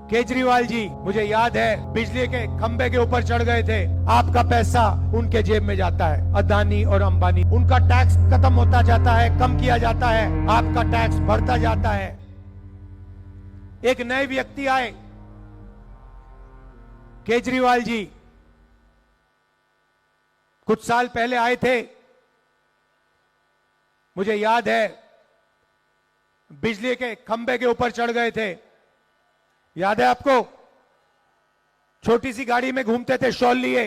केजरीवाल जी, मुझे याद है बिजली के खंबे के ऊपर चढ़ गए थे। आपका पैसा उनके जेब में जाता है। अदानी और अंबानी, उनका टैक्स खत्म होता जाता है, कम किया जाता है, आपका टैक्स बढ़ता जाता है। एक नए व्यक्ति आए, केजरीवाल जी कुछ साल पहले आए थे। मुझे याद है बिजली के खंबे के ऊपर चढ़ गए थे। याद है आपको? छोटी सी गाड़ी में घूमते थे शॉल लिए।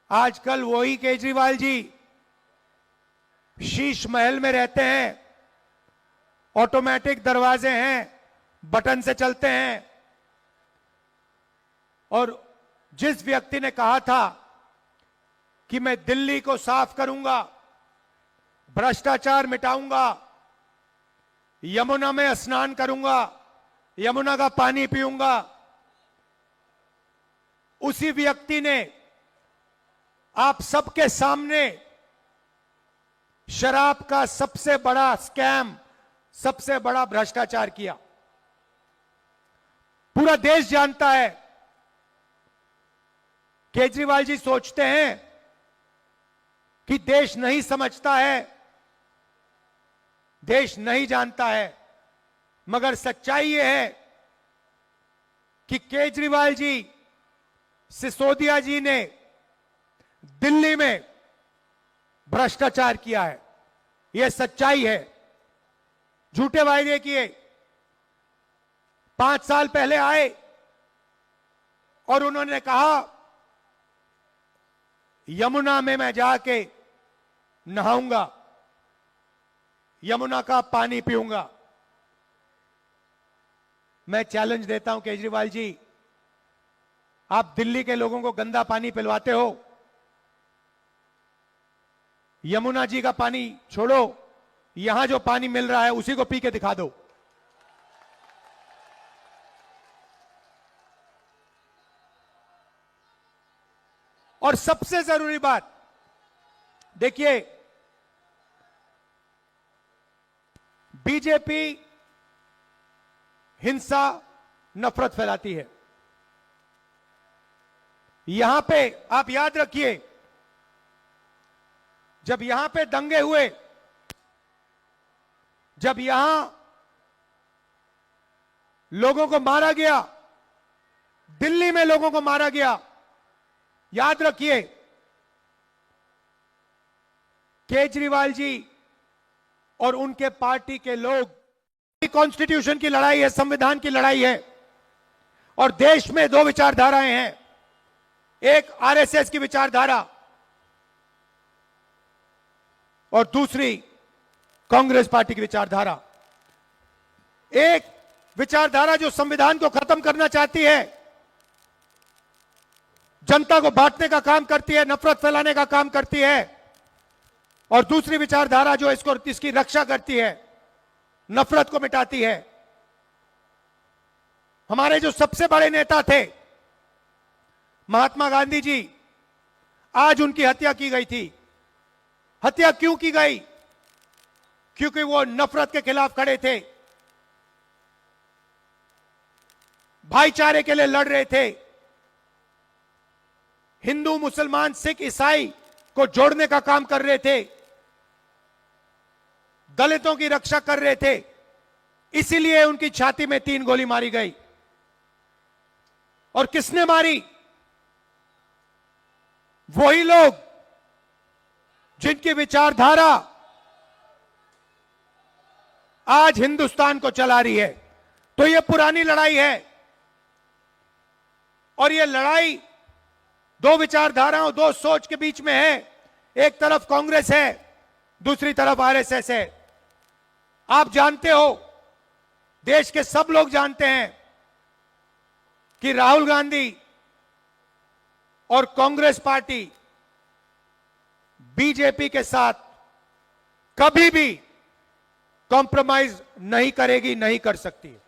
आजकल वही केजरीवाल जी शीश महल में रहते हैं, ऑटोमेटिक दरवाजे हैं, बटन से चलते हैं। और जिस व्यक्ति ने कहा था कि मैं दिल्ली को साफ करूंगा, भ्रष्टाचार मिटाऊंगा, यमुना में स्नान करूंगा, यमुना का पानी पीऊंगा, उसी व्यक्ति ने आप सबके सामने शराब का सबसे बड़ा स्कैम, सबसे बड़ा भ्रष्टाचार किया। पूरा देश जानता है। केजरीवाल जी सोचते हैं कि देश नहीं समझता है, देश नहीं जानता है, मगर सच्चाई यह है कि केजरीवाल जी, सिसोदिया जी ने दिल्ली में भ्रष्टाचार किया है। यह सच्चाई है। झूठे वायदे किए। 5 साल पहले आए और उन्होंने कहा यमुना में मैं जाके नहाऊंगा, यमुना का पानी पीऊंगा। मैं चैलेंज देता हूं केजरीवाल जी, आप दिल्ली के लोगों को गंदा पानी पिलवाते हो, यमुना जी का पानी छोड़ो, यहां जो पानी मिल रहा है उसी को पी के दिखा दो। और सबसे जरूरी बात देखिए, बीजेपी हिंसा, नफरत फैलाती है। यहां पे आप याद रखिए, जब यहां पे दंगे हुए, जब यहां लोगों को मारा गया, दिल्ली में लोगों को मारा गया, याद रखिए केजरीवाल जी और उनके पार्टी के लोग, कॉन्स्टिट्यूशन की लड़ाई है, संविधान की लड़ाई है। और देश में 2 विचारधाराएं हैं, एक आरएसएस की विचारधारा और दूसरी कांग्रेस पार्टी की विचारधारा। एक विचारधारा जो संविधान को खत्म करना चाहती है, जनता को बांटने का काम करती है, नफरत फैलाने का काम करती है, और दूसरी विचारधारा जो इसकी रक्षा करती है, नफरत को मिटाती है। हमारे जो सबसे बड़े नेता थे महात्मा गांधी जी, आज उनकी हत्या की गई थी। हत्या क्यों की गई? क्योंकि वो नफरत के खिलाफ खड़े थे, भाईचारे के लिए लड़ रहे थे, हिंदू, मुसलमान, सिख, ईसाई को जोड़ने का काम कर रहे थे, दलितों की रक्षा कर रहे थे। इसीलिए उनकी छाती में 3 गोली मारी गई। और किसने मारी? वही लोग जिनकी विचारधारा आज हिंदुस्तान को चला रही है। तो यह पुरानी लड़ाई है, और यह लड़ाई 2 विचारधाराओं, 2 सोच के बीच में है। एक तरफ कांग्रेस है, दूसरी तरफ आरएसएस है। आप जानते हो, देश के सब लोग जानते हैं कि राहुल गांधी और कांग्रेस पार्टी बीजेपी के साथ कभी भी कॉम्प्रोमाइज नहीं करेगी, नहीं कर सकती है।